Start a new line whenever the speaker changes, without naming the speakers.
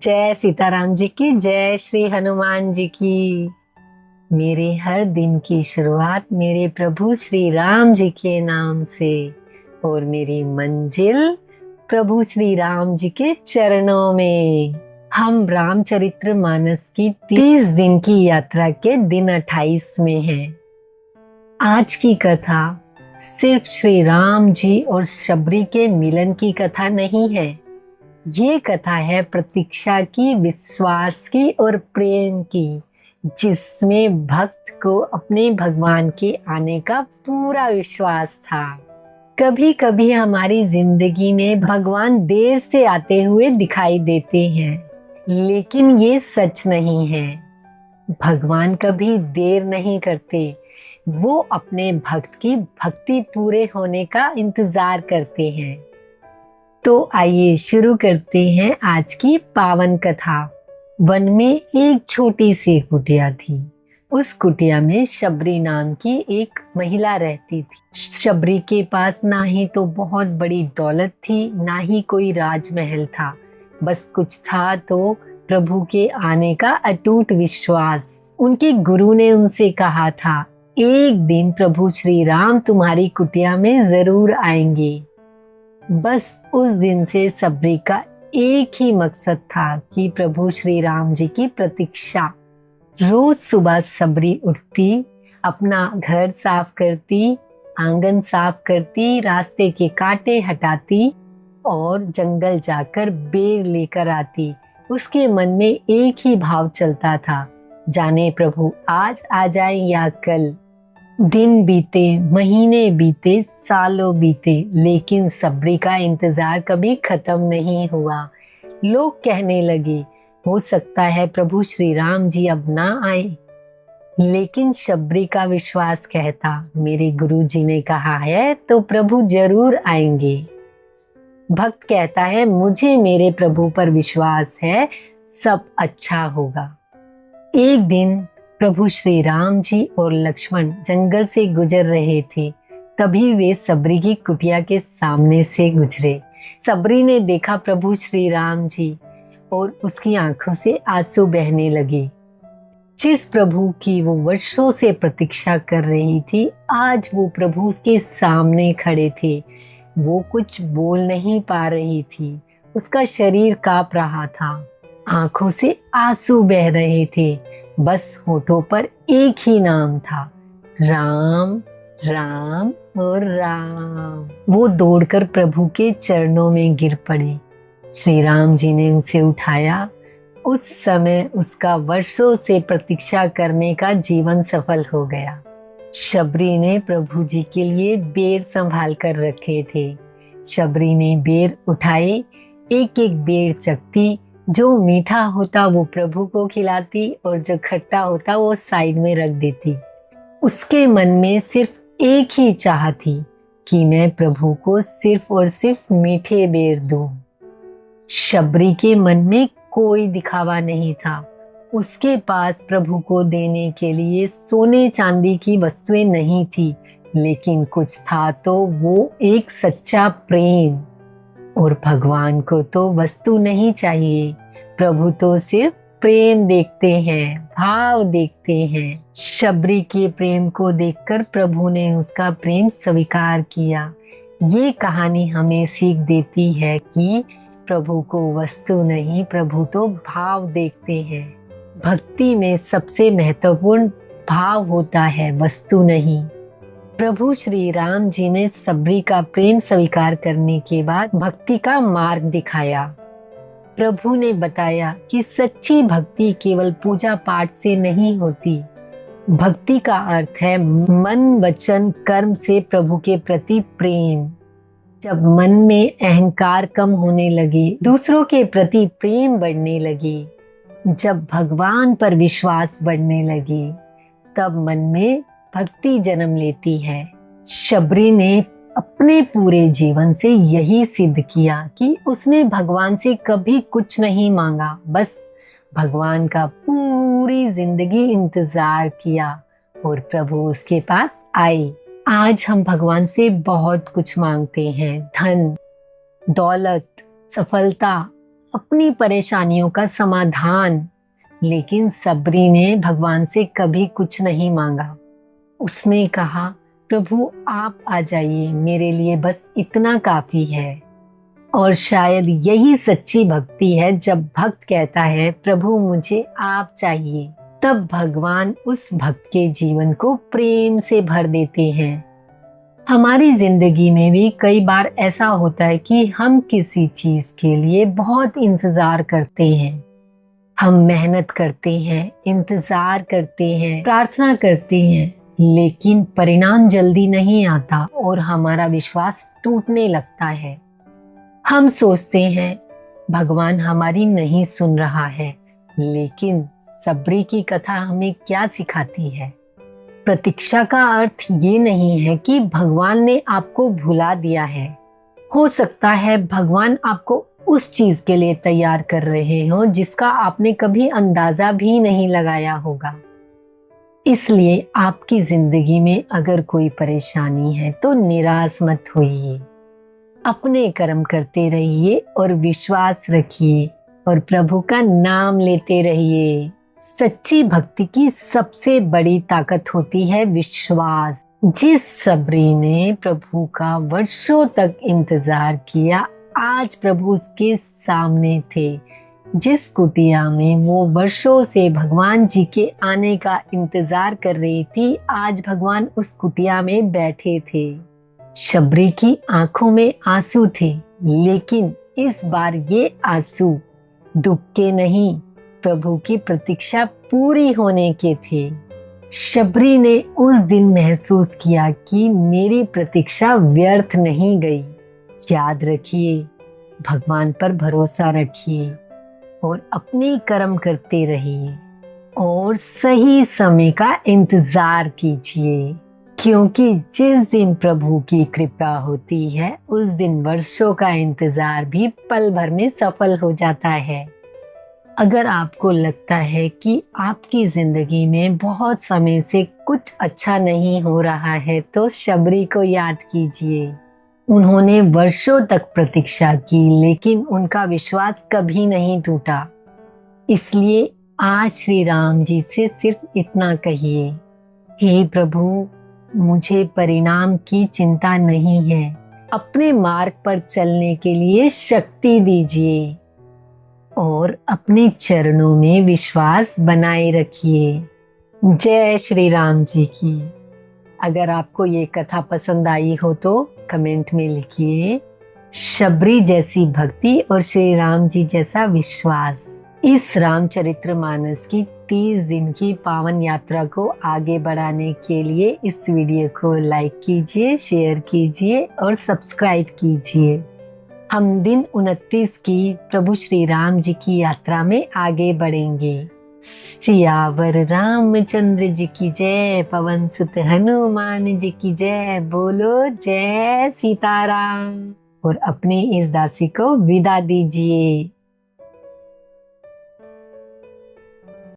जय सीताराम जी की, जय श्री हनुमान जी की। मेरे हर दिन की शुरुआत मेरे प्रभु श्री राम जी के नाम से और मेरी मंजिल प्रभु श्री राम जी के चरणों में। हम रामचरित्र मानस की 30 दिन की यात्रा के दिन 28 में हैं। आज की कथा सिर्फ श्री राम जी और शबरी के मिलन की कथा नहीं है। ये कथा है प्रतीक्षा की, विश्वास की और प्रेम की, जिसमें भक्त को अपने भगवान के आने का पूरा विश्वास था। कभी कभी हमारी जिंदगी में भगवान देर से आते हुए दिखाई देते हैं, लेकिन ये सच नहीं है। भगवान कभी देर नहीं करते, वो अपने भक्त की भक्ति पूरे होने का इंतजार करते हैं। तो आइए शुरू करते हैं आज की पावन कथा। वन में एक छोटी सी कुटिया थी। उस कुटिया में शबरी नाम की एक महिला रहती थी। शबरी के पास ना ही तो बहुत बड़ी दौलत थी, ना ही कोई राजमहल था। बस कुछ था तो प्रभु के आने का अटूट विश्वास। उनके गुरु ने उनसे कहा था, एक दिन प्रभु श्री राम तुम्हारी कुटिया में जरूर आएंगे। बस उस दिन से शबरी का एक ही मकसद था कि प्रभु श्री राम जी की प्रतीक्षा। रोज सुबह शबरी उठती, अपना घर साफ करती, आंगन साफ करती, रास्ते के कांटे हटाती और जंगल जाकर बेर लेकर आती। उसके मन में एक ही भाव चलता था, जाने प्रभु आज आ जाए या कल। दिन बीते, महीने बीते, सालों बीते, लेकिन शबरी का इंतजार कभी खत्म नहीं हुआ। लोग कहने लगे, हो सकता है प्रभु श्री राम जी अब ना आए, लेकिन शबरी का विश्वास कहता, मेरे गुरु जी ने कहा है तो प्रभु जरूर आएंगे। भक्त कहता है, मुझे मेरे प्रभु पर विश्वास है, सब अच्छा होगा। एक दिन प्रभु श्री राम जी और लक्ष्मण जंगल से गुजर रहे थे। तभी वे शबरी की कुटिया के सामने से गुजरे। शबरी ने देखा प्रभु श्री राम जी और उसकी आंखों से आंसू बहने लगे। जिस प्रभु की वो वर्षों से प्रतीक्षा कर रही थी, आज वो प्रभु उसके सामने खड़े थे। वो कुछ बोल नहीं पा रही थी, उसका शरीर कांप रहा था, आंखों से आंसू बह रहे थे। बस होठों पर एक ही नाम था, राम राम और राम। वो दौड़कर प्रभु के चरणों में गिर पड़ी। श्री राम जी ने उसे उठाया। उस समय उसका वर्षों से प्रतीक्षा करने का जीवन सफल हो गया। शबरी ने प्रभु जी के लिए बेर संभाल कर रखे थे। शबरी ने बेर उठाए, एक एक बेर चखती। जो मीठा होता वो प्रभु को खिलाती और जो खट्टा होता वो साइड में रख देती। उसके मन में सिर्फ एक ही चाह थी कि मैं प्रभु को सिर्फ और सिर्फ मीठे बेर दूं। शबरी के मन में कोई दिखावा नहीं था। उसके पास प्रभु को देने के लिए सोने चांदी की वस्तुएं नहीं थी, लेकिन कुछ था तो वो एक सच्चा प्रेम। और भगवान को तो वस्तु नहीं चाहिए, प्रभु तो सिर्फ प्रेम देखते हैं, भाव देखते हैं। शबरी के प्रेम को देखकर प्रभु ने उसका प्रेम स्वीकार किया। ये कहानी हमें सीख देती है कि प्रभु को वस्तु नहीं, प्रभु तो भाव देखते हैं। भक्ति में सबसे महत्वपूर्ण भाव होता है, वस्तु नहीं। प्रभु श्री राम जी ने शबरी का प्रेम स्वीकार करने के बाद भक्ति का मार्ग दिखाया। प्रभु ने बताया कि सच्ची भक्ति केवल पूजा पाठ से नहीं होती। भक्ति का अर्थ है मन, वचन, कर्म से प्रभु के प्रति प्रेम। जब मन में अहंकार कम होने लगे, दूसरों के प्रति प्रेम बढ़ने लगे, जब भगवान पर विश्वास बढ़ने लगे, तब मन में भक्ति जन्म लेती है। शबरी ने अपने पूरे जीवन से यही सिद्ध किया कि उसने भगवान से कभी कुछ नहीं मांगा, बस भगवान का पूरी जिंदगी इंतजार किया और प्रभु उसके पास आए। आज हम भगवान से बहुत कुछ मांगते हैं, धन, दौलत, सफलता, अपनी परेशानियों का समाधान। लेकिन सबरी ने भगवान से कभी कुछ नहीं मांगा। उसने कहा, प्रभु आप आ जाइए, मेरे लिए बस इतना काफी है। और शायद यही सच्ची भक्ति है, जब भक्त कहता है प्रभु मुझे आप चाहिए, तब भगवान उस भक्त के जीवन को प्रेम से भर देते हैं। हमारी जिंदगी में भी कई बार ऐसा होता है कि हम किसी चीज के लिए बहुत इंतजार करते हैं। हम मेहनत करते हैं, इंतजार करते हैं, प्रार्थना करते हैं, लेकिन परिणाम जल्दी नहीं आता और हमारा विश्वास टूटने लगता है। हम सोचते हैं भगवान हमारी नहीं सुन रहा है, लेकिन सबरी की कथा हमें क्या सिखाती है? प्रतीक्षा का अर्थ ये नहीं है कि भगवान ने आपको भुला दिया है। हो सकता है भगवान आपको उस चीज के लिए तैयार कर रहे हो जिसका आपने कभी अंदाजा भी नहीं लगाया होगा। इसलिए आपकी जिंदगी में अगर कोई परेशानी है तो निराश मत होइए। अपने कर्म करते रहिए और विश्वास रखिए और प्रभु का नाम लेते रहिए। सच्ची भक्ति की सबसे बड़ी ताकत होती है विश्वास। जिस सबरी ने प्रभु का वर्षों तक इंतजार किया, आज प्रभु उसके सामने थे। जिस कुटिया में वो वर्षों से भगवान जी के आने का इंतजार कर रही थी, आज भगवान उस कुटिया में बैठे थे। शबरी की आंखों में आंसू थे, लेकिन इस बार ये आंसू दुख के नहीं, प्रभु की प्रतीक्षा पूरी होने के थे। शबरी ने उस दिन महसूस किया कि मेरी प्रतीक्षा व्यर्थ नहीं गई। याद रखिए, भगवान पर भरोसा रखिए और अपने कर्म करते रहिए और सही समय का इंतजार कीजिए, क्योंकि जिस दिन प्रभु की कृपा होती है उस दिन वर्षों का इंतजार भी पल भर में सफल हो जाता है। अगर आपको लगता है कि आपकी जिंदगी में बहुत समय से कुछ अच्छा नहीं हो रहा है, तो शबरी को याद कीजिए। उन्होंने वर्षों तक प्रतीक्षा की, लेकिन उनका विश्वास कभी नहीं टूटा। इसलिए आज श्री राम जी से सिर्फ इतना कहिए, हे प्रभु, मुझे परिणाम की चिंता नहीं है, अपने मार्ग पर चलने के लिए शक्ति दीजिए और अपने चरणों में विश्वास बनाए रखिए। जय श्री राम जी की। अगर आपको ये कथा पसंद आई हो तो कमेंट में लिखिए, शबरी जैसी भक्ति और श्री राम जी जैसा विश्वास। इस रामचरितमानस की 30 दिन की पावन यात्रा को आगे बढ़ाने के लिए इस वीडियो को लाइक कीजिए, शेयर कीजिए और सब्सक्राइब कीजिए। हम दिन 29 की प्रभु श्री राम जी की यात्रा में आगे बढ़ेंगे। सियावर रामचंद्र जी की जय, पवन सुत हनुमान जी की जय। बोलो जय सीताराम। और अपनी इस दासी को विदा दीजिए।